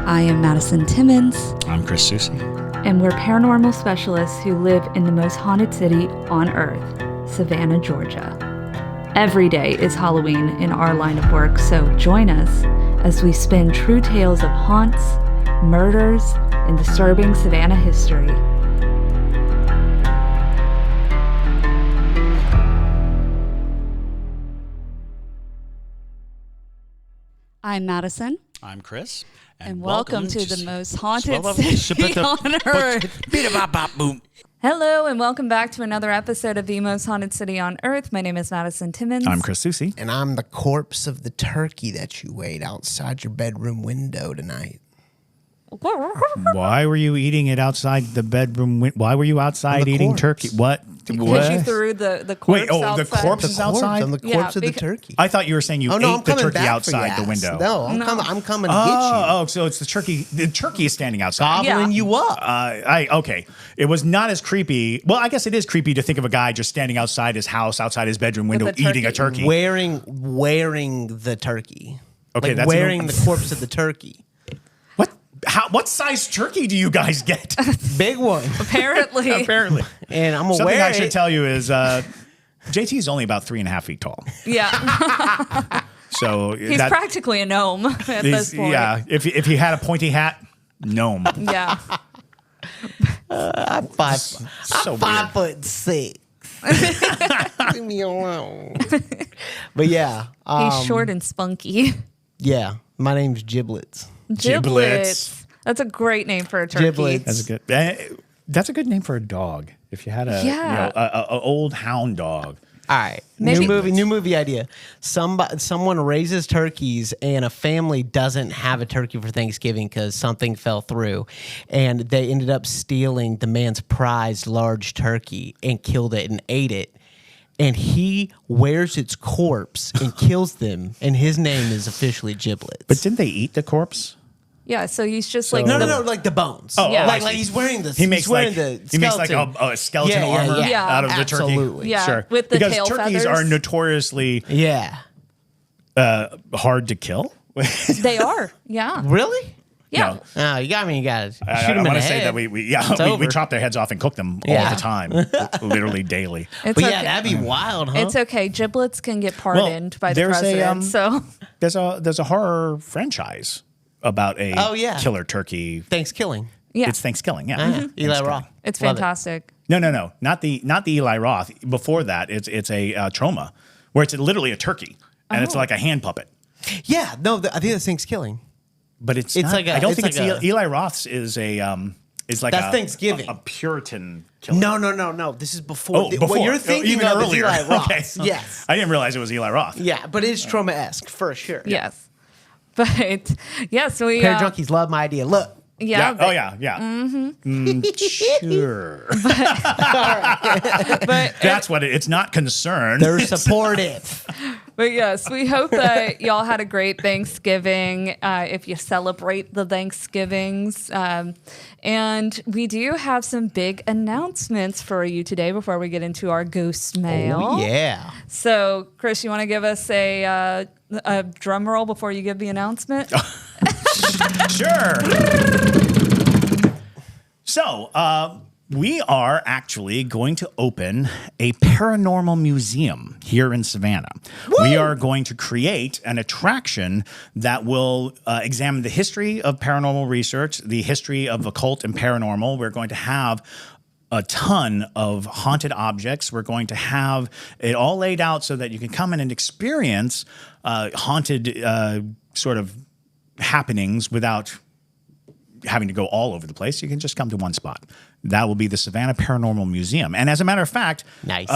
I am Madison Timmons. I'm Chris Susie. And we're paranormal specialists who live in the most haunted city on earth, Savannah, Georgia. Every day is Halloween in our line of work, so join us as we spin true tales of haunts, murders, and disturbing Savannah history. I'm Madison. I'm Chris. And welcome to the most haunted city on earth. Hello, and welcome back to another episode of the most haunted city on earth. My name is Madison Timmons. I'm Chris Susie. And I'm the corpse of the turkey that you ate outside your bedroom window tonight. Why were you eating it outside the bedroom? Why were you outside eating corpse. turkey? What? Because you threw the corpse outside. The corpse is outside? I'm the corpse of the turkey. I thought you were saying you ate the turkey outside the window. No, I'm coming to get you. Oh, so it's the turkey. The turkey is standing outside. Gobbling you up. Okay. It was not as creepy. Well, I guess it is creepy to think of a guy just standing outside his house, outside his bedroom window, eating a turkey. Wearing the turkey. Okay, like that's wearing the corpse of the turkey. What size turkey do you guys get? Big one. Apparently. And I'm aware. Something I should tell you is JT is only about 3.5 feet tall. Yeah. So he's practically a gnome at this point. Yeah. If he had a pointy hat, gnome. Yeah. I'm 5'6". Leave me alone. But yeah. He's short and spunky. Yeah. My name's Giblets. Giblets. That's a great name for a turkey. Giblets. That's a good name for a dog. If you had a old hound dog. All right. Maybe. New movie idea. Someone raises turkeys and a family doesn't have a turkey for Thanksgiving because something fell through, and they ended up stealing the man's prized large turkey and killed it and ate it. And he wears its corpse and kills them, and his name is officially Giblets. But didn't they eat the corpse? Yeah, so he's just No, like the bones. Oh, yeah. Like he's wearing the. He makes like a skeleton armor out of the turkey. Absolutely. Yeah, Sure. with the because tail turkeys feathers. are notoriously hard to kill. They are. Yeah. Really? Yeah. No, you got me. You got to shoot I them in want the to say head. that we chop their heads off and cook them all the time, literally daily. It's But okay. yeah, that'd be wild, huh? It's okay. Giblets can get pardoned by the president. So There's a horror franchise about a killer turkey. Thanksgiving. yeah, It's Thanksgiving, yeah. Eli Roth. it's Love it. fantastic. No, not the Eli Roth. Before that, it's a trauma where it's literally a turkey and it's like a hand puppet. Yeah, no, I think that's Thanksgiving. But it's It's not, like a- I don't it's think like it's Eli Roth's is like That's Thanksgiving. a Puritan killer. No. This is before. Before. What you're thinking even of earlier. is Eli Roth. Okay. Yes. I didn't realize it was Eli Roth. Yeah, but it is trauma-esque for sure. Yes, but yes, we Parajunkies love my idea. Look. yeah. Oh yeah. Sure. But That's what it's not concern. They're supportive. But yes, we hope that y'all had a great Thanksgiving if you celebrate the Thanksgivings. And we do have some big announcements for you today before we get into our ghost mail. Oh, yeah. So, Chris, you want to give us a drum roll before you give the announcement? Sure. So, we are actually going to open a paranormal museum here in Savannah. Woo! We are going to create an attraction that will examine the history of paranormal research, the history of occult and paranormal. We're going to have a ton of haunted objects. We're going to have it all laid out so that you can come in and experience haunted sort of happenings without having to go all over the place. You can just come to one spot. That will be the Savannah Paranormal Museum. And as a matter of fact, nice.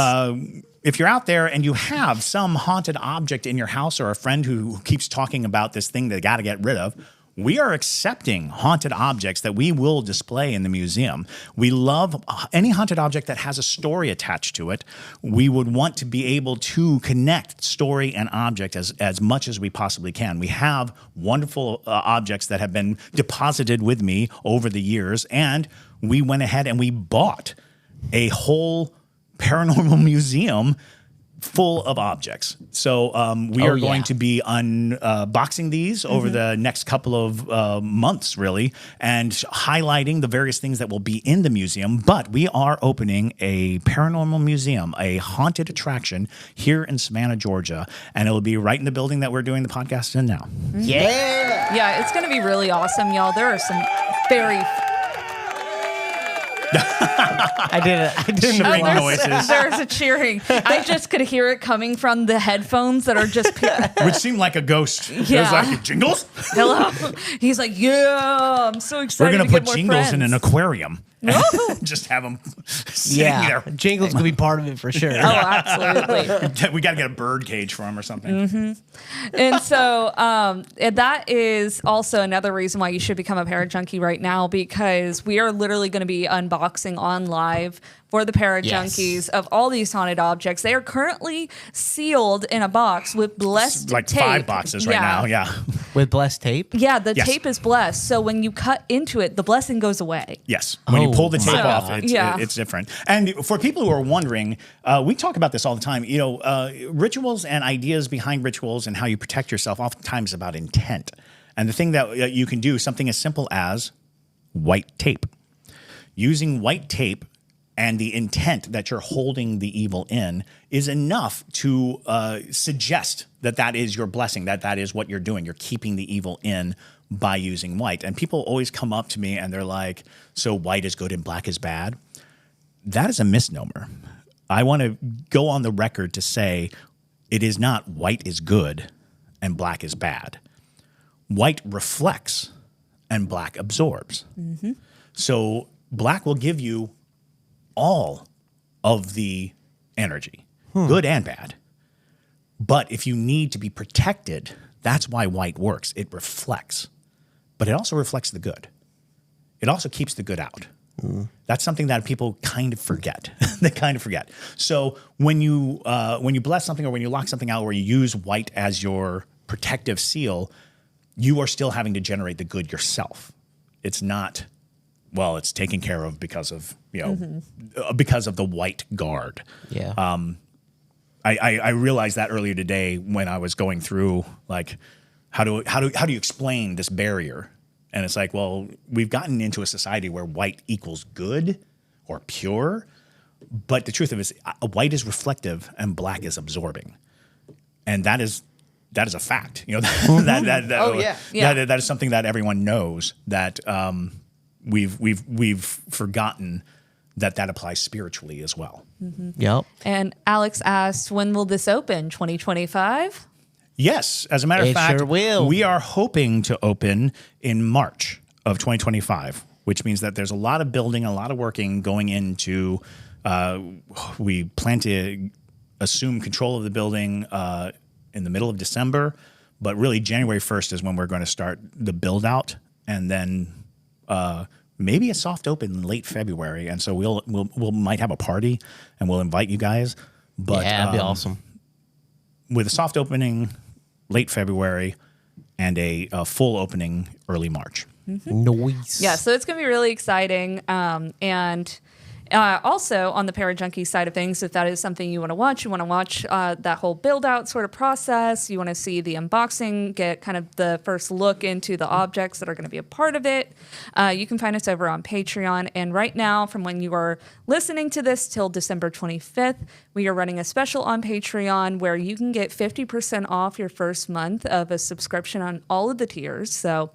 If you're out there and you have some haunted object in your house or a friend who keeps talking about this thing they got to get rid of, we are accepting haunted objects that we will display in the museum. We love any haunted object that has a story attached to it. We would want to be able to connect story and object as much as we possibly can. We have wonderful objects that have been deposited with me over the years, and we went ahead and we bought a whole paranormal museum full of objects. So we are going to be unboxing these over the next couple of months, really, and highlighting the various things that will be in the museum. But we are opening a paranormal museum, a haunted attraction here in Savannah, Georgia, and it'll be right in the building that we're doing the podcast in now. Yeah, it's going to be really awesome, y'all. There are some very... I did Cheering noises. There's a cheering. I just could hear it coming from the headphones that are just... Which seemed like a ghost. Yeah. It was like, jingles? Hello. He's like, yeah, I'm so excited. We're going to to get put more jingles friends. in an aquarium. No. Just have them sitting there. Jingles could be part of it for sure. Oh, absolutely. We got to get a bird cage for him or something. And so that is also another reason why you should become a Parajunkie right now, because we are literally going to be unboxing on live for the Parajunkies of all these haunted objects. They are currently sealed in a box with blessed Like tape. 5 boxes right now. Yeah. With blessed tape? Yeah, the Yes. tape is blessed. So when you cut into it, the blessing goes away. Yes. When you pull the tape my off, God. it's different. And for people who are wondering, we talk about this all the time. Rituals and ideas behind rituals and how you protect yourself oftentimes about intent. And the thing that you can do, something as simple as white tape. Using white tape and the intent that you're holding the evil in is enough to suggest that is your blessing, that is what you're doing. You're keeping the evil in by using white. And people always come up to me and they're like, so white is good and black is bad? That is a misnomer. I want to go on the record to say it is not white is good and black is bad. White reflects and black absorbs. Mm-hmm. So black will give you all of the energy, good and bad. But if you need to be protected, that's why white works. It reflects, but it also reflects the good. It also keeps the good out. That's something that people kind of forget. They kind of forget. So when you bless something or when you lock something out or you use white as your protective seal, you are still having to generate the good yourself. It's not... Well, it's taken care of because of because of the white guard. Yeah. I realized that earlier today when I was going through like how do you explain this barrier? And it's like, well, we've gotten into a society where white equals good or pure, but the truth of it is white is reflective and black is absorbing, and that is a fact. That is something that everyone knows that. We've forgotten that applies spiritually as well. Mm-hmm. Yep. And Alex asked, when will this open? 2025? Yes. As a matter of fact, sure will. We are hoping to open in March of 2025, which means that there's a lot of building, a lot of working going into, we plan to assume control of the building in the middle of December, but really January 1st is when we're going to start the build out, and then maybe a soft open in late February, and so we'll might have a party and we'll invite you guys. But yeah, that'd be awesome. With a soft opening late February and a full opening early March. Mm-hmm. Noise. Yeah, so it's going to be really exciting. And also on the Parajunkie side of things, if that is something you want to watch that whole build out sort of process, you want to see the unboxing, get kind of the first look into the objects that are going to be a part of it, you can find us over on Patreon. And right now, from when you are listening to this till December 25th, we are running a special on Patreon where you can get 50% off your first month of a subscription on all of the tiers. So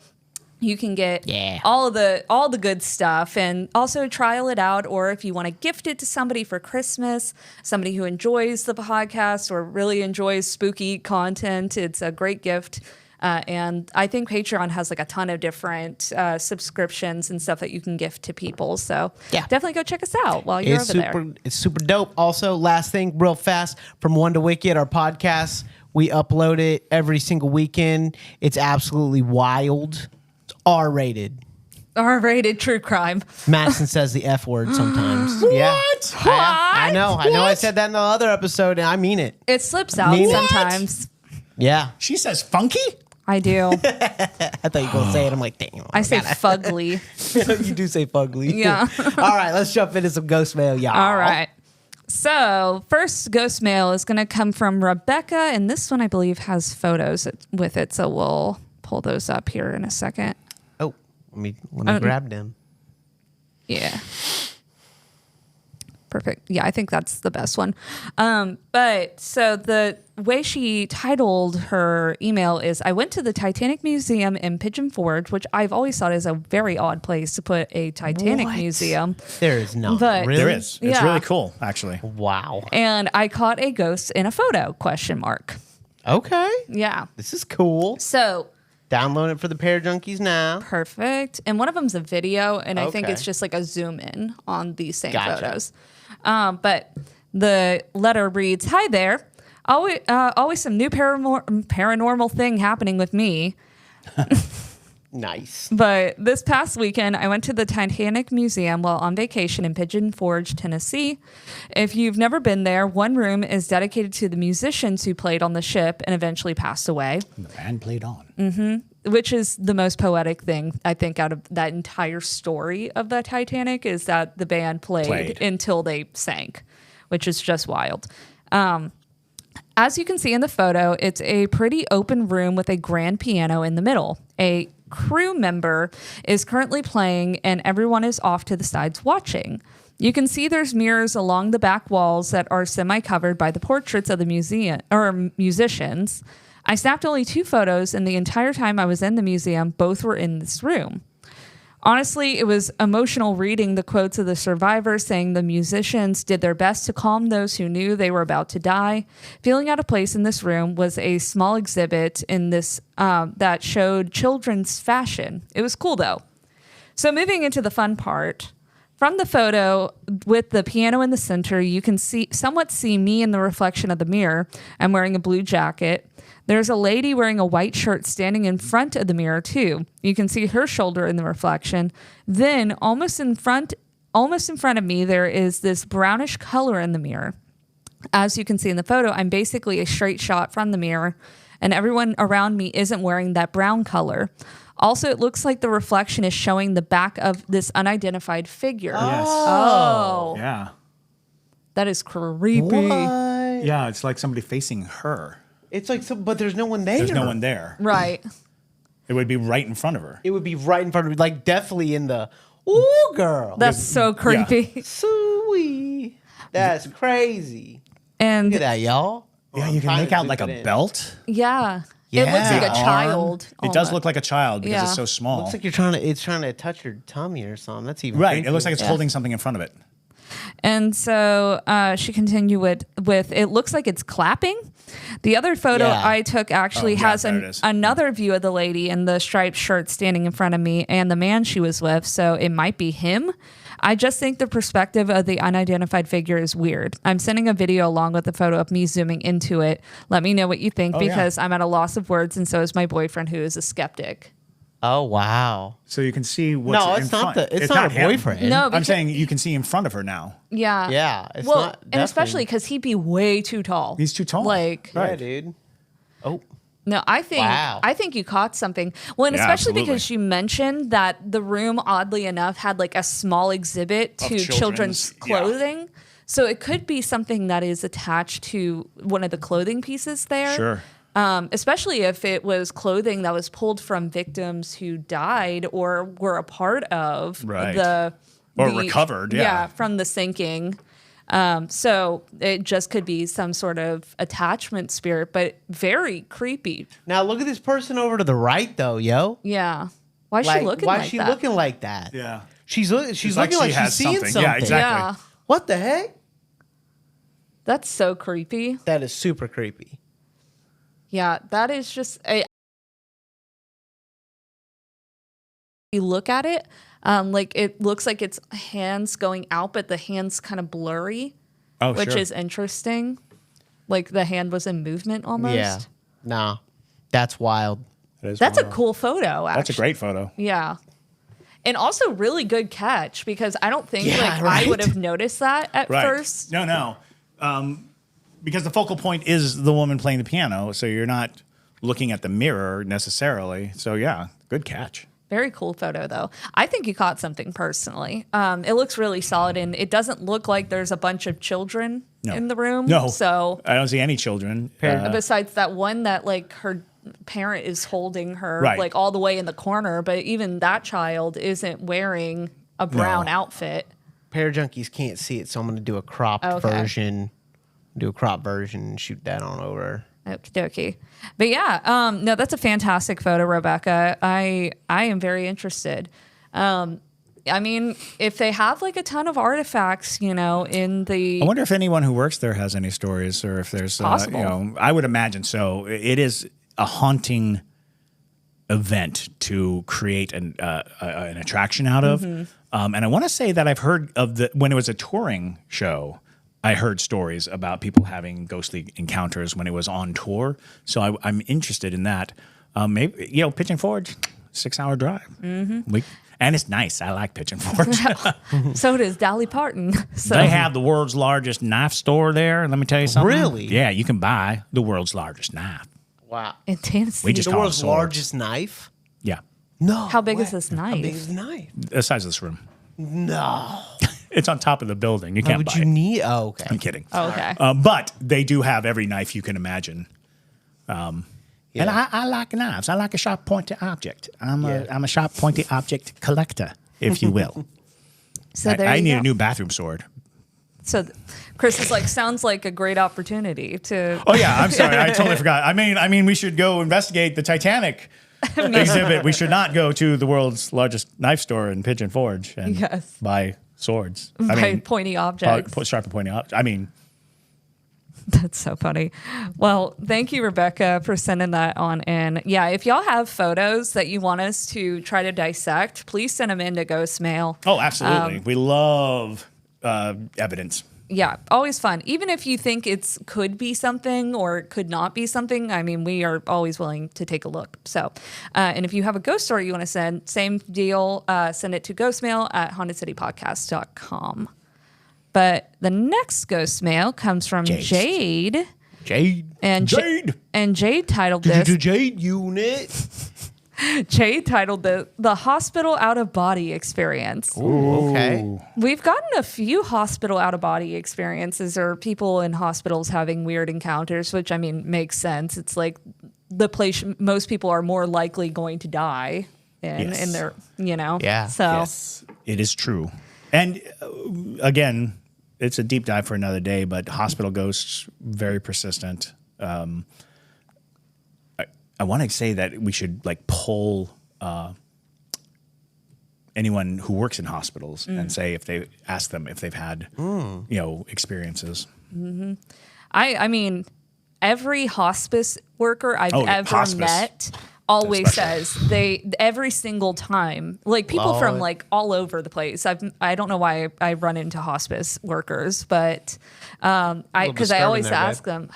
you can get all the good stuff and also trial it out. Or if you want to gift it to somebody for Christmas, somebody who enjoys the podcast or really enjoys spooky content, it's a great gift. And I think Patreon has like a ton of different subscriptions and stuff that you can gift to people. So definitely go check us out while you're over there. It's super dope. Also, last thing, real fast, from One to Wicked, our podcast, we upload it every single weekend. It's absolutely wild. R-rated. R-rated true crime. Madison says the F word sometimes. What? Yeah. What? I know. I said that in the other episode, and I mean it. It slips out sometimes. Yeah. She says funky? I do. I thought you were going to say it. I'm like, damn. I say fugly. You do say fugly. Yeah. All right, let's jump into some ghost mail, y'all. All right. So, first ghost mail is going to come from Rebecca, and this one I believe has photos with it, so we'll pull those up here in a second. Oh, let me grab them. Yeah. Perfect. Yeah, I think that's the best one. But so the way she titled her email is, I went to the Titanic Museum in Pigeon Forge, which I've always thought is a very odd place to put a Titanic museum. There is not. But Really? There is. It's Yeah. really cool, actually. Wow. And I caught a ghost in a photo, ? Okay. Yeah. This is cool. So Download it for the Parajunkies now. perfect. And one of them's a video, and I think Okay. it's just like a zoom in on these same Gotcha. photos. But the letter reads, "Hi there. Always some new paranormal thing happening with me. Nice. But this past weekend, I went to the Titanic Museum while on vacation in Pigeon Forge, Tennessee. If you've never been there, one room is dedicated to the musicians who played on the ship and eventually passed away, The band played on. which is the most poetic thing, I think, out of that entire story of the Titanic, is that the band played until they sank, which is just wild. As you can see in the photo, it's a pretty open room with a grand piano in the middle. A crew member is currently playing, and everyone is off to the sides watching. You can see there's mirrors along the back walls that are semi-covered by the portraits of the musicians. I snapped only 2 photos, and the entire time I was in the museum, both were in this room. Honestly, it was emotional reading the quotes of the survivors saying the musicians did their best to calm those who knew they were about to die. Feeling out of place in this room was a small exhibit in this that showed children's fashion. It was cool, though. So moving into the fun part, from the photo with the piano in the center, you can somewhat see me in the reflection of the mirror. I'm wearing a blue jacket. There's a lady wearing a white shirt standing in front of the mirror too. You can see her shoulder in the reflection. Then almost in front of me, there is this brownish color in the mirror. As you can see in the photo, I'm basically a straight shot from the mirror, and everyone around me isn't wearing that brown color. Also, it looks like the reflection is showing the back of this unidentified figure. Yes. Oh. Yeah. That is creepy. What? Yeah, it's like somebody facing her. It's like, but there's no one there. There's no one there. Right. It would be right in front of her. It would be right in front of me, like definitely in the, ooh, girl. That's so creepy. Sweet. That's crazy. And Look at that, y'all. Yeah, you can make out like a belt. yeah. It looks like a Arm. child. It does look like a child because Yeah. it's so small. Looks like it's trying to touch your tummy or something. That's even Right. creepier. It looks like it's holding something in front of it. And so she continued with it looks like it's clapping. The other photo Yeah. I took actually has there it is. another view of the lady in the striped shirt standing in front of me and the man she was with. So it might be him. I just think the perspective of the unidentified figure is weird. I'm sending a video along with the photo of me zooming into it. Let me know what you think because I'm at a loss of words, and so is my boyfriend, who is a skeptic. Oh, wow. So you can see what's No, in it's not front. it's not a him. boyfriend. No, I'm because, saying you can see in front of her now. yeah. Yeah. It's Well, not. and especially because he'd be way too tall. He's too tall. Like, Yeah, Right. dude. Oh. no, I think you caught something. Well, and Yeah, especially absolutely. because you mentioned that the room, oddly enough, had like a small exhibit Of to children's yeah. clothing. So it could be something that is attached to one of the clothing pieces there. Sure. Especially if it was clothing that was pulled from victims who died or were a part of Right. or recovered, yeah. from the sinking. So it just could be some sort of attachment spirit, but very creepy. Now look at this person over to the right, though, yo. Yeah. Why is Like, she looking why like is she that? looking like that? Yeah. She's like looking she like she's has seeing something. something. Yeah, exactly. Yeah. What the heck? That's so creepy. That is super creepy. Yeah, that is just you look at it, like it looks like it's hands going out, but the hand's kind of blurry, Oh, which sure. is interesting. Like the hand was in movement almost. Yeah. Nah. That's wild. That is That's a wild. cool photo, actually. That's a great photo. Yeah. And also really good catch because I don't think Yeah, right? I would have noticed that at Right. first. No. Because the focal point is the woman playing the piano, so you're not looking at the mirror necessarily. So yeah, good catch. Very cool photo, though. I think you caught something personally. It looks really solid, and it doesn't look like there's a bunch of children in the room. No. So I don't see any children. besides that one that like her parent is holding her like all the way in the corner, but even that child isn't wearing a brown outfit. Parajunkies can't see it, so I'm going to do a cropped version. Do a crop version and shoot that on over. Okie dokie. But yeah, no, that's a fantastic photo, Rebecca. I am very interested. I mean, if they have like a ton of artifacts, you know, in the... I wonder if anyone who works there has any stories, or if there's, you know, I would imagine so. It is a haunting event to create an attraction out of. And I want to say that I've heard of when it was a touring show, I heard stories about people having ghostly encounters when it was on tour. So I'm interested in that. Maybe, you know, Pigeon Forge, 6-hour drive. And it's nice. I like Pigeon Forge. So does Dolly Parton. So. They have the world's largest knife store there. Let me tell you something. Really? Yeah, you can buy the world's largest knife. Wow. In Tennessee. We just The call world's them swords. largest knife? Yeah. No. How big is this knife? How big is the knife? The size of this room. No. It's on top of the building. You Why can't would buy you it. need? Oh, okay. I'm kidding. Oh, okay. But they do have every knife you can imagine. And I like knives. I like a sharp, pointy object. I'm a sharp, pointy object collector, if you will. So there I you need go. a new bathroom sword. So Chris is like, sounds like a great opportunity to... Oh, yeah. I'm sorry. I totally forgot. I mean, we should go investigate the Titanic exhibit. We should not go to the world's largest knife store in Pigeon Forge and buy swords. By pointy objects. Sharp and pointy objects. I mean... That's so funny. Well, thank you, Rebecca, for sending that on in. Yeah, if y'all have photos that you want us to try to dissect, please send them in to Ghostmail. Oh, absolutely. We love evidence. Yeah, always fun. Even if you think it could be something or it could not be something, I mean, we are always willing to take a look. So, and if you have a ghost story you want to send, same deal, send it to ghostmail at hauntedcitypodcast.com. But the next ghost mail comes from Jayde. Jayde. And Jayde titled this. Jayde unit. Jayde titled the hospital out of body experience. Ooh, okay. We've gotten a few hospital out of body experiences, or people in hospitals having weird encounters, which I mean makes sense. It's like the place most people are more likely going to die in their, you know. Yeah. So yes, it is true. And again, it's a deep dive for another day, but hospital ghosts, very persistent. I want to say that we should like poll anyone who works in hospitals and say if they ask them if they've had you know, experiences. Mm-hmm. I mean, every hospice worker I've ever met always says every single time, like people from like all over the place. I don't know why I run into hospice workers, but because I always ask them,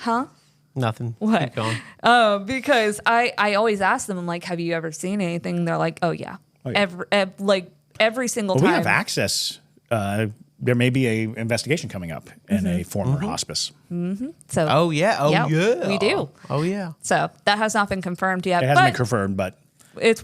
Nothing. What? Keep going. Because I always ask them, I'm like, have you ever seen anything? And they're like, oh yeah. Every single time. We have access. There may be a investigation coming up in a former hospice. Mm-hmm. So. Oh yeah. We do. Oh yeah. So that has not been confirmed yet. It hasn't been confirmed, but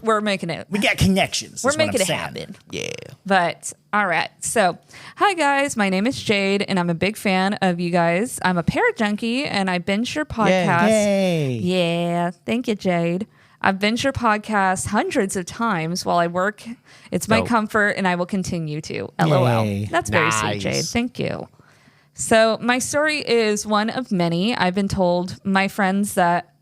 we're making it. We got connections. We're making it happen. Yeah. But all right. So, hi guys. My name is Jayde, and I'm a big fan of you guys. I'm a Parajunkie, and I binge your podcast. Yay. Yeah. Thank you, Jayde. I've binged your podcast hundreds of times while I work. It's my comfort, and I will continue to. LOL. Yay. That's very sweet, Jayde. Thank you. So my story is one of many. I've been told my friends that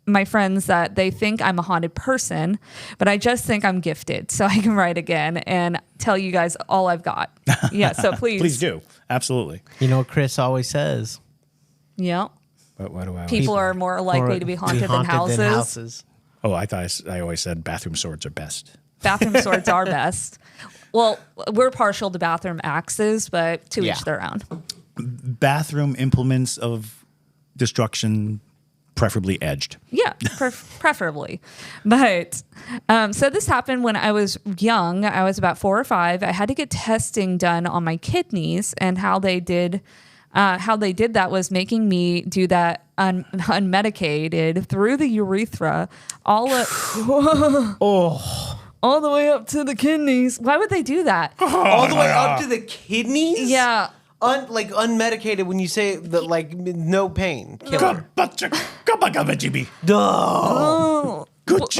my friends that they think I'm a haunted person, but I just think I'm gifted, so I can write again and tell you guys all I've got. Yeah. So please, please do. Absolutely. You know what Chris always says? Yeah. But what do I? People are more likely to be haunted than houses. Oh, I thought I always said bathroom swords are best. Bathroom swords are best. Well, we're partial to bathroom axes, but to each their own. Bathroom implements of destruction, preferably edged. Yeah, preferably. But so this happened when I was young. I was about 4 or 5. I had to get testing done on my kidneys and how they did how they did that was making me do that unmedicated through the urethra, all the way up to the kidneys. Why would they do that? All the way up to the kidneys? Yeah. Like unmedicated when you say that, like no pain. Killer. Oh. What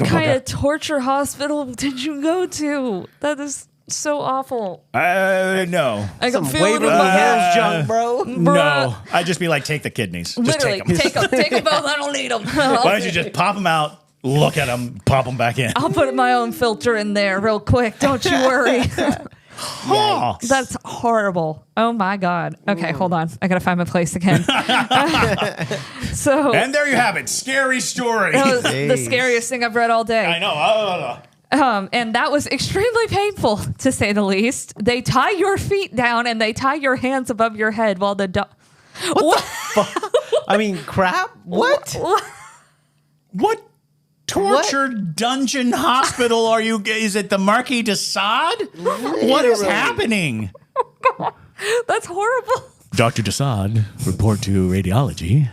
kind of torture hospital did you go to? That is so awful. No. I can feel it in Waverly my Hills junk, bro. No. I'd just be like, take the kidneys. Literally, just take them. take them both. I don't need them. Why don't you just pop them out, look at them, pop them back in? I'll put my own filter in there real quick. Don't you worry. That's horrible. Oh my God. Okay, hold on. I gotta find my place again. And there you have it. Scary story. That was the scariest thing I've read all day. I know. And that was extremely painful, to say the least. They tie your feet down and they tie your hands above your head while the What the fuck? I mean, crap? What? What torture dungeon hospital are you? Is it the Marquis de Sade? What is happening? That's horrible. Dr. de Sade, report to radiology.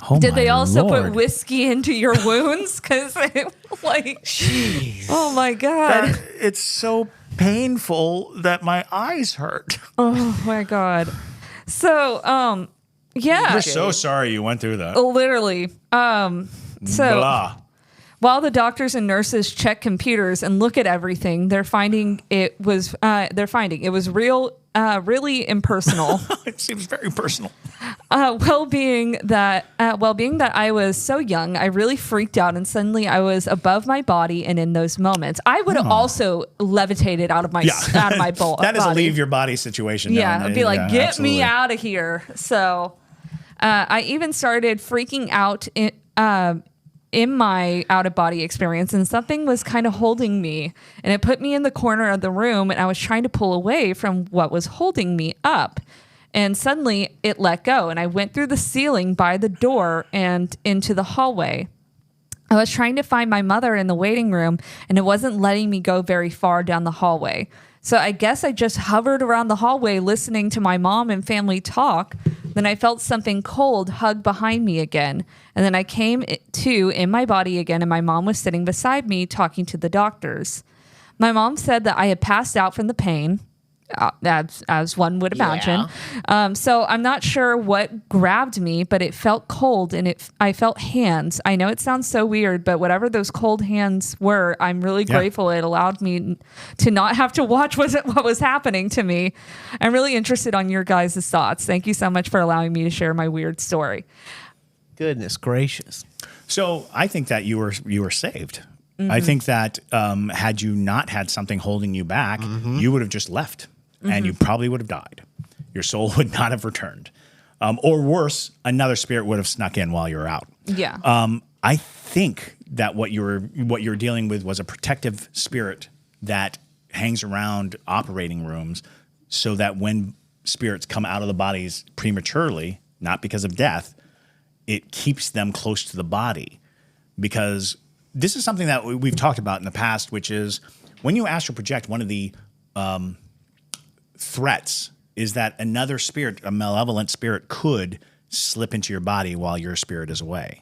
Oh, did they also Lord. put whiskey into your wounds? Because, like, Jeez. oh my God. It's so painful that my eyes hurt. Oh my God. So, yeah. We're so sorry you went through that. Literally. So Blah. while the doctors and nurses check computers and look at everything, they're finding it was really impersonal. It seems very personal. Being that I was so young, I really freaked out, and suddenly I was above my body. And in those moments, I would have also levitated out of my body. That is a leave your body situation. Yeah, I'd be like, get absolutely. me out of here. So I even started freaking out in my out-of-body experience, and something was kind of holding me, and it put me in the corner of the room, and I was trying to pull away from what was holding me up, and suddenly it let go, and I went through the ceiling by the door and into the hallway. I was trying to find my mother in the waiting room, and it wasn't letting me go very far down the hallway. So I guess I just hovered around the hallway listening to my mom and family talk. Then I felt something cold hug behind me again. And then I came to in my body again, and my mom was sitting beside me talking to the doctors. My mom said that I had passed out from the pain, as one would imagine. Yeah. So I'm not sure what grabbed me, but it felt cold, and I felt hands. I know it sounds so weird, but whatever those cold hands were, I'm really grateful it allowed me to not have to watch what was happening to me. I'm really interested on your guys' thoughts. Thank you so much for allowing me to share my weird story. Goodness gracious. So I think that you were saved. Mm-hmm. I think that had you not had something holding you back, you would have just left, and you probably would have died. Your soul would not have returned. Or worse, another spirit would have snuck in while you were out. Yeah. I think that what you're dealing with was a protective spirit that hangs around operating rooms, so that when spirits come out of the bodies prematurely, not because of death, it keeps them close to the body. Because this is something that we've talked about in the past, which is when you astral project, one of the threats is that another spirit, a malevolent spirit, could slip into your body while your spirit is away.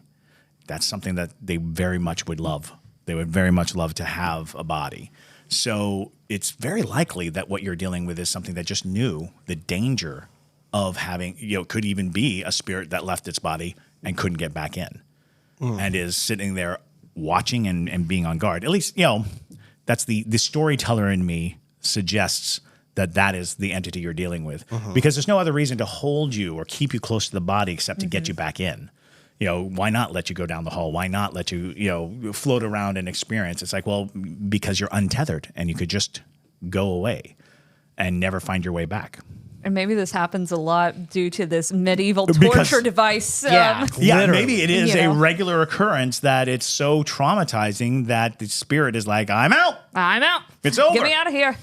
That's something that they very much would love. They would very much love to have a body. So it's very likely that what you're dealing with is something that just knew the danger of having, could even be a spirit that left its body and couldn't get back in and is sitting there watching and being on guard. At least, that's the storyteller in me suggests that is the entity you're dealing with, because there's no other reason to hold you or keep you close to the body except to get you back in. Why not let you go down the hall? Why not let you, float around and experience? It's like, well, because you're untethered and you could just go away and never find your way back. And maybe this happens a lot due to this medieval torture device. Maybe it is a regular occurrence that it's so traumatizing that the spirit is like, I'm out. I'm out. It's over. Get me out of here.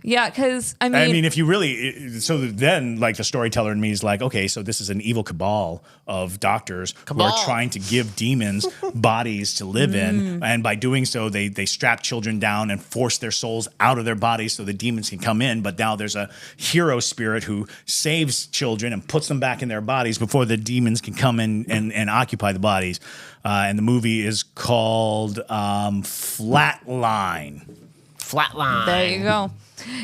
Yeah, because I mean, if you really, so then like the storyteller in me is like, okay, so this is an evil cabal of doctors who are trying to give demons bodies to live in. And by doing so, they strap children down and force their souls out of their bodies so the demons can come in. But now there's a hero spirit who saves children and puts them back in their bodies before the demons can come in and occupy the bodies. And the movie is called Flatline. Flatline. there you go.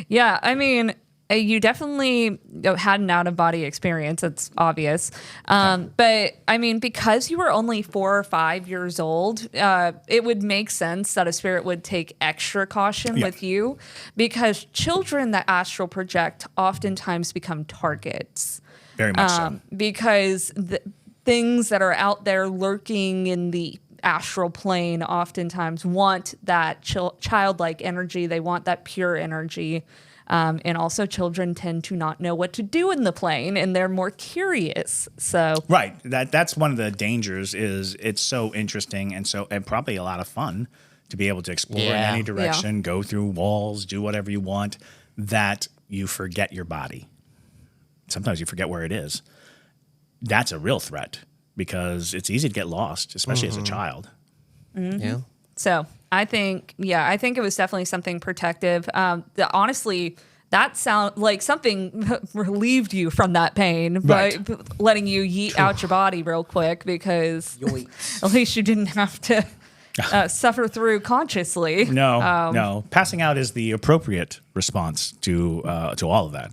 Yeah, I mean, you definitely had an out-of-body experience. It's obvious. But, I mean, because you were only 4 or 5 years old, it would make sense that a spirit would take extra caution with you, because children that astral project oftentimes become targets. Very much so. Because the things that are out there lurking in the astral plane oftentimes want that childlike energy. They want that pure energy. And also children tend to not know what to do in the plane, and they're more curious. So Right. That's one of the dangers is it's so interesting and probably a lot of fun to be able to explore in any direction, go through walls, do whatever you want, that you forget your body. Sometimes you forget where it is. That's a real threat because it's easy to get lost, especially as a child. Yeah. So I think it was definitely something protective. Honestly, that sound like something relieved you from that pain by letting you yeet out your body real quick, because at least you didn't have to suffer through consciously. No. Passing out is the appropriate response to all of that.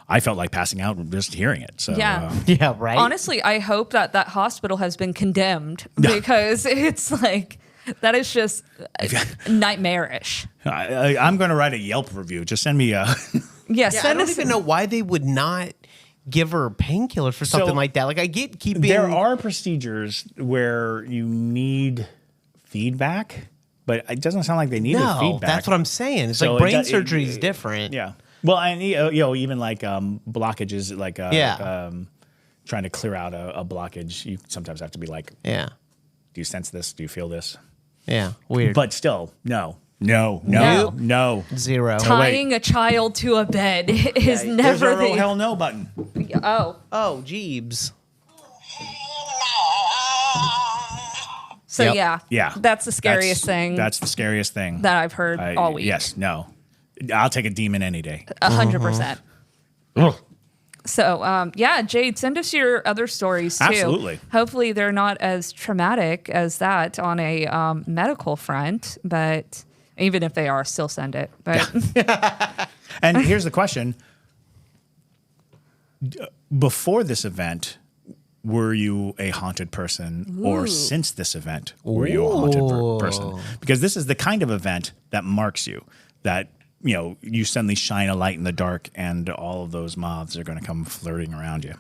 I felt like passing out just hearing it. So Yeah, right. Honestly, I hope that hospital has been condemned, because it's like, that is just nightmarish. I'm going to write a Yelp review. Just send me a. I don't even know why they would not give her painkillers for something like that. Like, I get keeping. There are procedures where you need feedback, but it doesn't sound like they needed feedback. That's what I'm saying. It's So like brain surgery is different. Yeah. Well, and even like blockages, like trying to clear out a blockage, you sometimes have to be like, Yeah. do you sense this? Do you feel this? Yeah. Weird. But still, no. Zero. Tying a child to a bed is There's never our the. oh, hell no button. Oh, Jeebs. So Yep. Yeah. that's the scariest thing. That's the scariest thing that I've heard all week. Yes. No. I'll take a demon any day. 100%. So, Jayde, send us your other stories too. Absolutely. Hopefully they're not as traumatic as that on a medical front, but even if they are, still send it. But And here's the question. Before this event, were you a haunted person? Or since this event, were you a haunted person? Because this is the kind of event that marks you, that you suddenly shine a light in the dark and all of those moths are going to come flirting around you.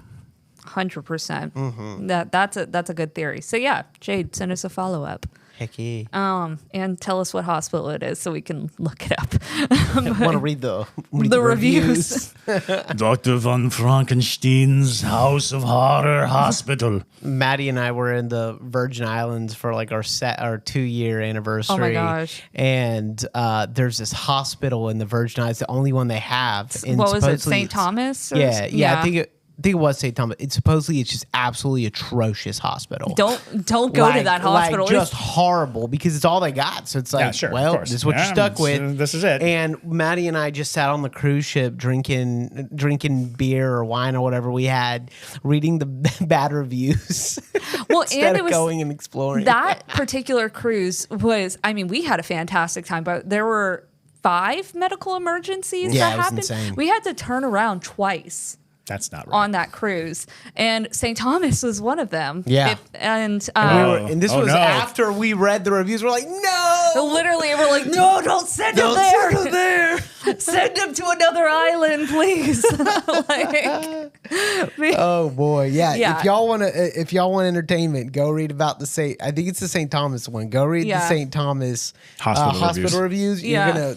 100%. That's a good theory. So Jayde, send us a follow-up. Heck yeah. And tell us what hospital it is so we can look it up. I want to read the reviews. Dr. von Frankenstein's House of Horror Hospital. Maddie and I were in the Virgin Islands for like our 2-year anniversary. Oh my gosh. And there's this hospital in the Virgin Islands, the only one they have. And What was it, supposedly St. Thomas? Yeah. I think it was St. Thomas. It's just absolutely atrocious hospital. Don't go to that hospital. Like just horrible, because it's all they got. So it's like, this is what you're stuck with. This is it. And Maddie and I just sat on the cruise ship drinking beer or wine or whatever we had, reading the bad reviews. Well, instead and it of was going and exploring. That particular cruise was, we had a fantastic time, but there were 5 medical emergencies that happened. Insane. We had to turn around twice. That's not right. On that cruise, and St. Thomas was one of them. Yeah, and this was after we read the reviews. We're like, no, literally, we're like, no, don't send them there. Send them to another island, please. Oh boy, yeah. If y'all want entertainment, go read about the St. I think it's the St. Thomas one. Go read the St. Thomas hospital reviews. You're gonna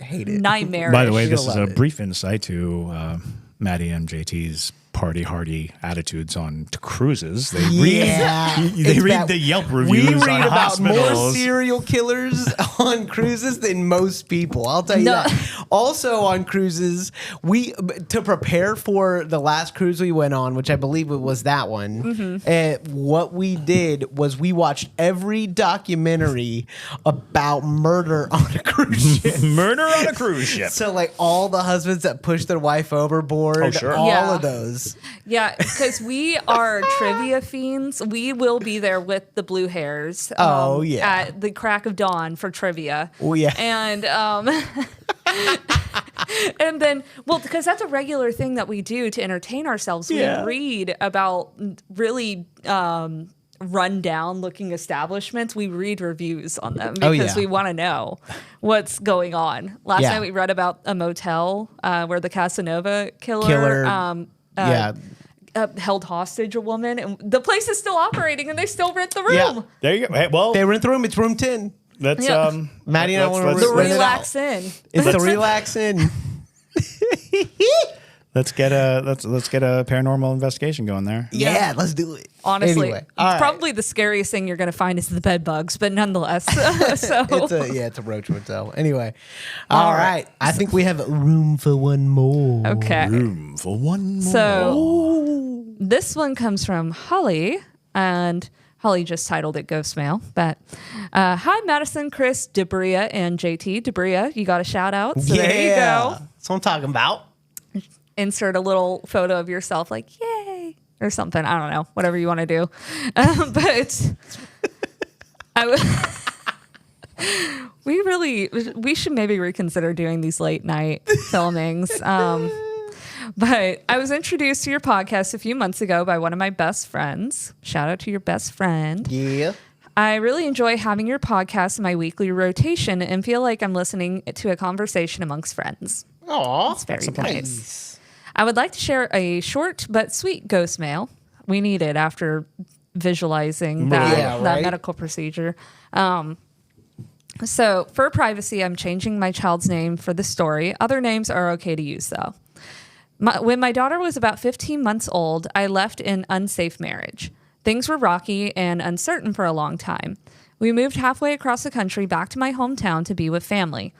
hate it. Nightmare. By the way, this is a brief insight to Maddie and JT's party hardy attitudes on cruises. They Yeah. read the Yelp reviews We read on about hospitals. more serial killers on cruises than most people. I'll tell you No. that. Also on cruises, to prepare for the last cruise we went on, which I believe it was that one, what we did was we watched every documentary about murder on a cruise ship. Murder on a cruise ship. So like all the husbands that pushed their wife overboard, Oh, sure. all Yeah. of those. Yeah, because we are trivia fiends. We will be there with the blue hairs. Oh, yeah. At the crack of dawn for trivia. Oh, yeah. And and then, well, because that's a regular thing that we do to entertain ourselves. Yeah. We read about really run-down looking establishments. We read reviews on them because yeah. we want to know what's going on. Last Yeah. night we read about a motel where the Casanova Killer. held hostage a woman, and the place is still operating, and they still rent the room. Yeah. There you go. Hey, well, They rent the room. It's room 10. that's Yeah. Maddie and I want to The rent it relax out. in. It's the relax in. let's get a paranormal investigation going there. Yeah, let's do it. Honestly, Anyway, all right. probably the scariest thing you're going to find is the bed bugs, but nonetheless. So It's a roach motel. Anyway, all right. I think we have room for one more. okay. Room for one more. So this one comes from Holly, and Holly just titled it Ghostmail. But hi, Madison, Chris, Debria, and JT. Debria, you got a shout out. So there you go. That's what I'm talking about. Insert a little photo of yourself, like yay or something. I don't know, whatever you want to do. But we should maybe reconsider doing these late night filmings. But I was introduced to your podcast a few months ago by one of my best friends. Shout out to your best friend. Yeah. I really enjoy having your podcast in my weekly rotation and feel like I'm listening to a conversation amongst friends. Aw. It's very nice. I would like to share a short but sweet ghost mail. We need it after visualizing that, Yeah, that right? medical procedure. So for privacy, I'm changing my child's name for the story. Other names are okay to use, though. When my daughter was about 15 months old, I left an unsafe marriage. Things were rocky and uncertain for a long time. We moved halfway across the country back to my hometown to be with family.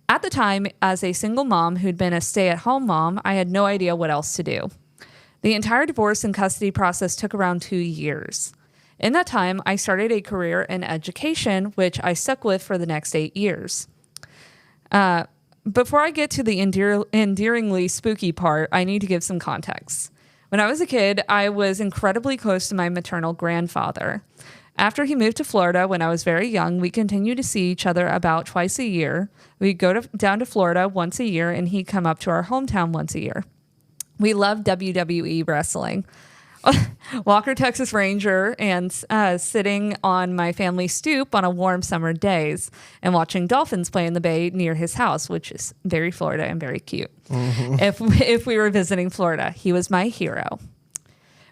At the time, as a single mom who'd been a stay-at-home mom, I had no idea what else to do. The entire divorce and custody process took around 2 years. In that time, I started a career in education, which I stuck with for the next 8 years. Before I get to the endearingly spooky part, I need to give some context. When I was a kid, I was incredibly close to my maternal grandfather. After he moved to Florida when I was very young, we continued to see each other about twice a year. We'd go down to Florida once a year, and he'd come up to our hometown once a year. We loved WWE wrestling. Walker, Texas Ranger, and sitting on my family stoop on a warm summer days and watching dolphins play in the bay near his house, which is very Florida and very cute. Mm-hmm. If we were visiting Florida, he was my hero.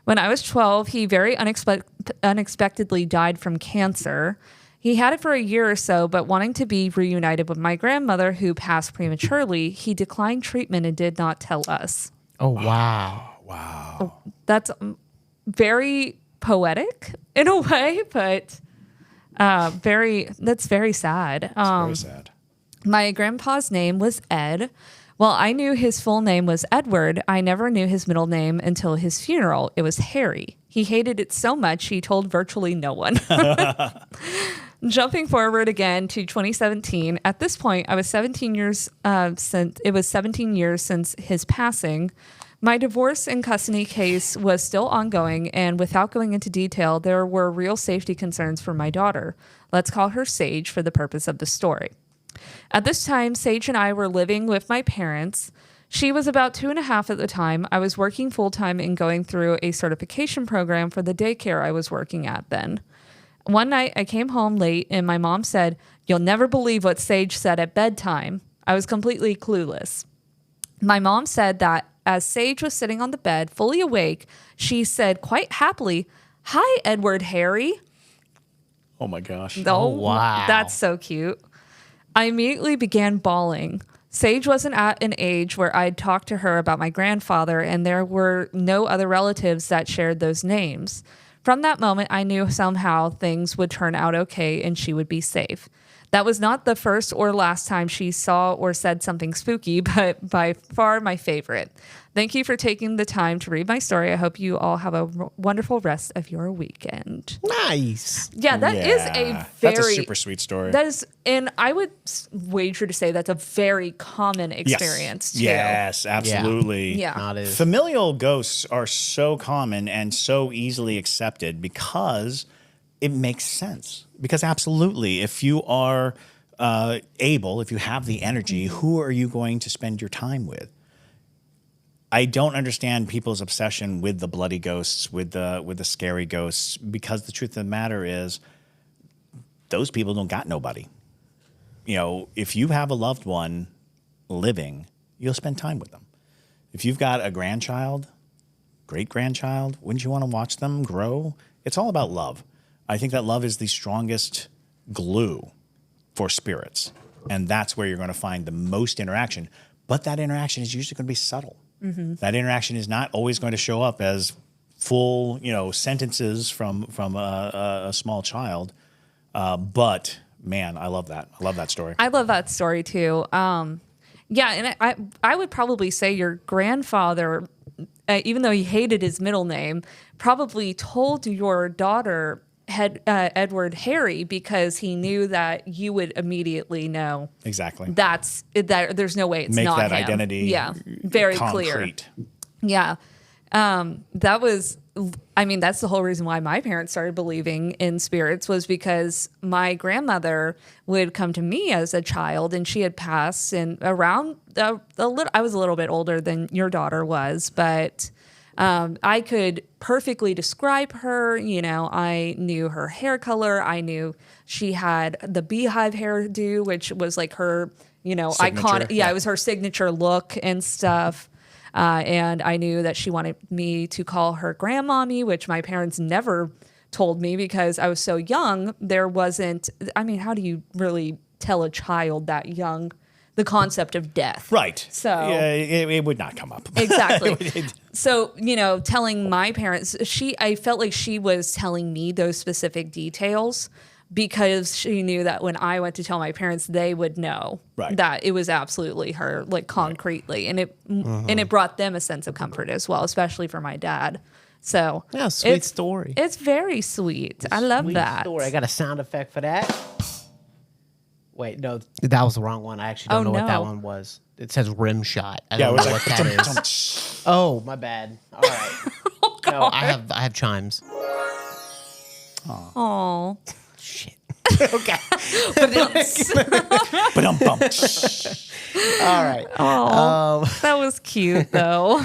When I was 12, he very unexpectedly died from cancer. He had it for a year or so, but wanting to be reunited with my grandmother, who passed prematurely, he declined treatment and did not tell us. Oh, wow. Wow. That's very poetic in a way, but that's very sad. Very sad. My grandpa's name was Ed. While I knew his full name was Edward, I never knew his middle name until his funeral. It was Harry. He hated it so much he told virtually no one. Jumping forward again to 2017, at this point, I was 17 years since it was 17 years since his passing. My divorce and custody case was still ongoing, and without going into detail, there were real safety concerns for my daughter. Let's call her Sage for the purpose of the story. At this time, Sage and I were living with my parents. She was about 2.5 at the time. I was working full-time and going through a certification program for the daycare I was working at then. One night, I came home late, and my mom said, "You'll never believe what Sage said at bedtime." I was completely clueless. My mom said that as Sage was sitting on the bed, fully awake, she said quite happily, "Hi, Edward Harry." Oh my gosh. Oh, wow. That's so cute. I immediately began bawling. Sage wasn't at an age where I'd talk to her about my grandfather, and there were no other relatives that shared those names. From that moment, I knew somehow things would turn out okay and she would be safe. That was not the first or last time she saw or said something spooky, but by far my favorite. Thank you for taking the time to read my story. I hope you all have a wonderful rest of your weekend. Nice. Yeah, that is a That's a very super sweet story. That is, and I would wager to say that's a very common experience too. Yes, absolutely. Yeah. Not as Familial ghosts are so common and so easily accepted because it makes sense. Because absolutely, if you are able, if you have the energy, who are you going to spend your time with? I don't understand people's obsession with the bloody ghosts, with the scary ghosts, because the truth of the matter is those people don't got nobody. You know, if you have a loved one living, you'll spend time with them. If you've got a grandchild, great-grandchild, wouldn't you want to watch them grow? It's all about love. I think that love is the strongest glue for spirits, and that's where you're going to find the most interaction. But that interaction is usually going to be subtle. Mm-hmm. That interaction is not always going to show up as full, sentences from a small child. But man, I love that. I love that story. I love that story too. Yeah, and I would probably say your grandfather, even though he hated his middle name, probably told your daughter Edward Harry because he knew that you would immediately know Exactly. that there's no way it's Make not that him. identity very concrete. clear. Yeah. That's the whole reason why my parents started believing in spirits was because my grandmother would come to me as a child and she had passed and around I was a little bit older than your daughter was, but I could perfectly describe her. I knew her hair color. I knew she had the beehive hairdo, which was like her, iconic. Yeah, it was her signature look and stuff. And I knew that she wanted me to call her grandmommy, which my parents never told me because I was so young. There wasn't, how do you really tell a child that young the concept of death? Right. So yeah, it would not come up. Exactly. So, telling my parents, I felt like she was telling me those specific details because she knew that when I went to tell my parents, they would know that it was absolutely her, like concretely. And it brought them a sense of comfort as well, especially for my dad. So yeah, sweet story. It's very sweet. I love that. Story. I got a sound effect for that. Wait, no, that was the wrong one. I actually don't know what that one was. It says rim shot. I don't know what that is. Oh, my bad. All right. No, I have chimes. Oh. Shit. Okay. But All right. Oh, that was cute, though.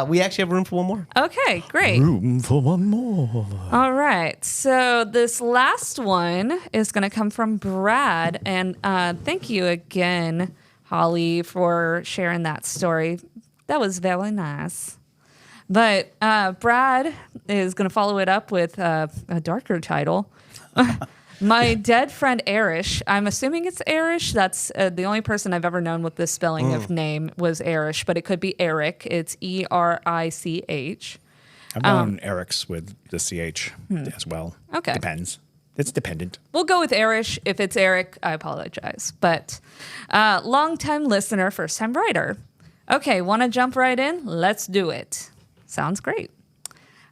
We actually have room for one more. Okay, great. Room for one more. All right. So this last one is going to come from Brad. And thank you again, Holly, for sharing that story. That was very nice. But Brad is going to follow it up with a darker title. My dead friend Erish, I'm assuming it's Erish. That's the only person I've ever known with this spelling of name was Erish, but it could be Eric. It's Erich. I've known Eric's with the CH as well. Okay. Depends. It's dependent. We'll go with Erish. If it's Eric, I apologize. But long-time listener, first-time writer. Okay, want to jump right in? Let's do it. Sounds great.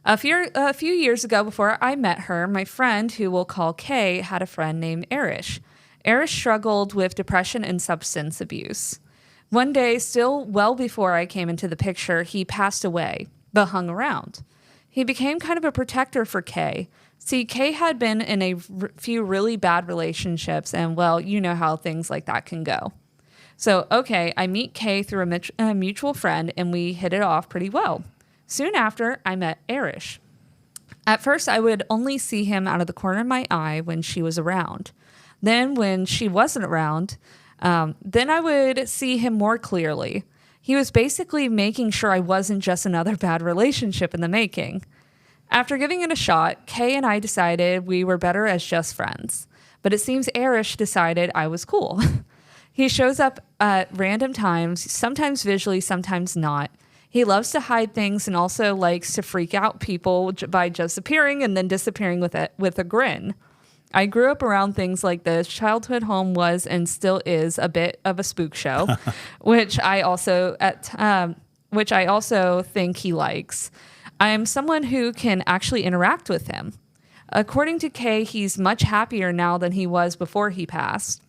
A few years ago, before I met her, my friend, who we'll call Kay, had a friend named Erish. Erish struggled with depression and substance abuse. One day, still well before I came into the picture, he passed away, but hung around. He became kind of a protector for Kay. See, Kay had been in a few really bad relationships, and, well, you know how things like that can go. So, okay, I meet Kay through a mutual friend, and we hit it off pretty well. Soon after, I met Erish. At first, I would only see him out of the corner of my eye when she was around. Then, when she wasn't around, then I would see him more clearly. He was basically making sure I wasn't just another bad relationship in the making. After giving it a shot, Kay and I decided we were better as just friends. But it seems Erish decided I was cool. He shows up at random times, sometimes visually, sometimes not. He loves to hide things and also likes to freak out people by just appearing and then disappearing with a grin. I grew up around things like this. Childhood home was and still is a bit of a spook show, which I also think he likes. I am someone who can actually interact with him. According to Kay, he's much happier now than he was before he passed.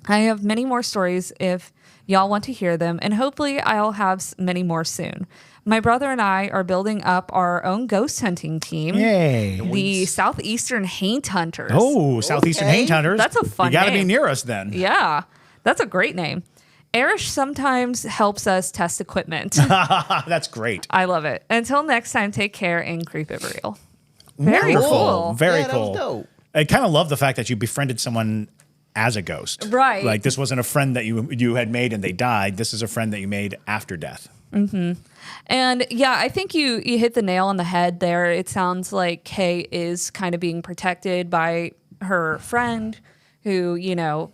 I have many more stories if y'all want to hear them, and hopefully I'll have many more soon. My brother and I are building up our own ghost hunting team. Yay. The Southeastern Haint Hunters. Oh, Southeastern Haint Hunters. That's a fun You got to be name. near us then. Yeah, that's a great name. Arish sometimes helps us test equipment. That's great. I love it. Until next time, take care and creep it real. Very Wonderful. cool. Very Yeah, that was cool. dope. I kind of love the fact that you befriended someone as a ghost. Right. Like this wasn't a friend that you had made and they died. This is a friend that you made after death. And yeah, I think you hit the nail on the head there. It sounds like Kay is kind of being protected by her friend who, and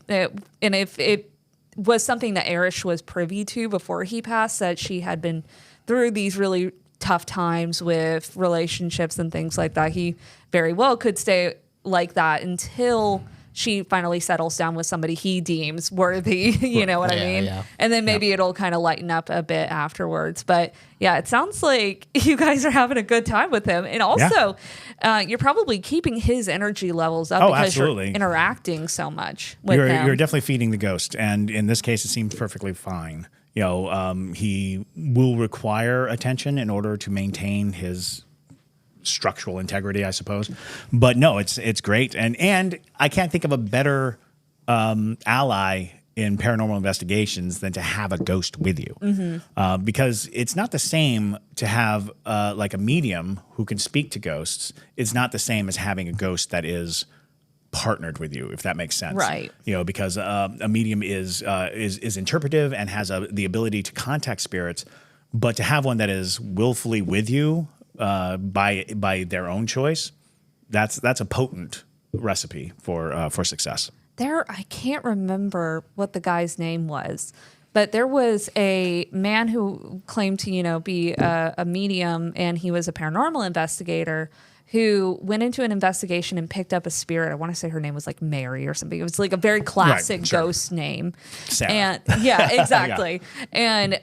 if it was something that Arish was privy to before he passed, that she had been through these really tough times with relationships and things like that, he very well could stay like that until she finally settles down with somebody he deems worthy, you know what I mean? Yeah. And then maybe it'll kind of lighten up a bit afterwards. But yeah, it sounds like you guys are having a good time with him. And also, you're probably keeping his energy levels up because absolutely. you're interacting so much with him. You're definitely feeding the ghost. And in this case, it seems perfectly fine. He will require attention in order to maintain his structural integrity, I suppose. But no, it's great. And I can't think of a better ally in paranormal investigations than to have a ghost with you. Because it's not the same to have like a medium who can speak to ghosts. It's not the same as having a ghost that is partnered with you, if that makes sense. Right. Because a medium is interpretive and has the ability to contact spirits, but to have one that is willfully with you by their own choice, that's a potent recipe for success. I can't remember what the guy's name was, but there was a man who claimed to, be a medium, and he was a paranormal investigator who went into an investigation and picked up a spirit. I want to say her name was like Mary or something. It was like a very classic Right, sure. ghost name. Sarah. And yeah, exactly. And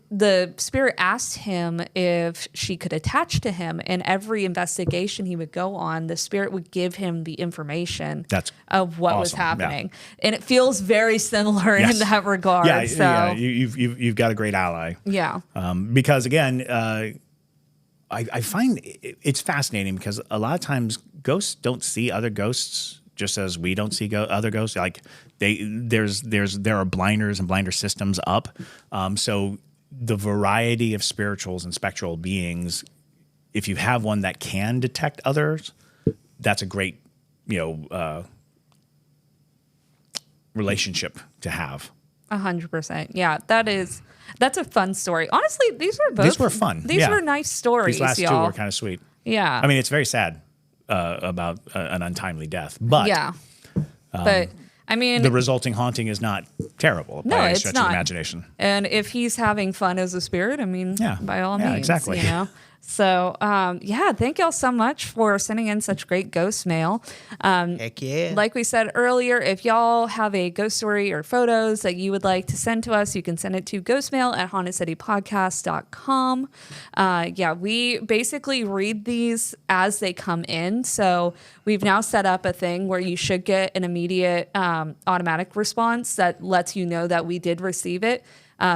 the spirit asked him if she could attach to him, and every investigation he would go on, the spirit would give him the information of what was awesome. happening. And it feels very similar in that regard. Yeah, so. yeah, you've got a great ally. Yeah. Because again, I find it's fascinating because a lot of times ghosts don't see other ghosts just as we don't see other ghosts. Like there are blinders and blinder systems up. So the variety of spirituals and spectral beings, if you have one that can detect others, that's a great, relationship to have. 100%. Yeah, that's a fun story. Honestly, these were fun. These were nice stories. These last y'all. two were kind of sweet. Yeah. I mean, it's very sad about an untimely death, but yeah. But I mean, the resulting haunting is not terrible by a stretch of the imagination. And if he's having fun as a spirit, I mean, by all means, exactly. So, thank y'all so much for sending in such great ghost mail. Heck yeah. Like we said earlier, if y'all have a ghost story or photos that you would like to send to us, you can send it to ghostmail@hauntedcitypodcast.com. We basically read these as they come in. So we've now set up a thing where you should get an immediate automatic response that lets you know that we did receive it.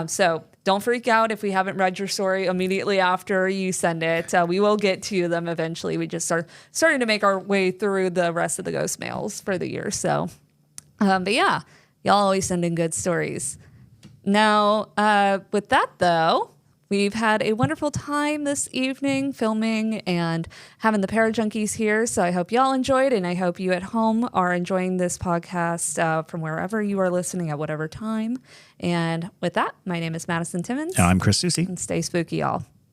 So don't freak out if we haven't read your story immediately after you send it. We will get to them eventually. We just are starting to make our way through the rest of the ghost mails for the year. So, y'all always send in good stories. Now, with that though, we've had a wonderful time this evening filming and having the Parajunkies here. So I hope y'all enjoyed, and I hope you at home are enjoying this podcast from wherever you are listening at whatever time. And with that, my name is Madison Timmons. And I'm Chris Susi. And stay spooky, y'all.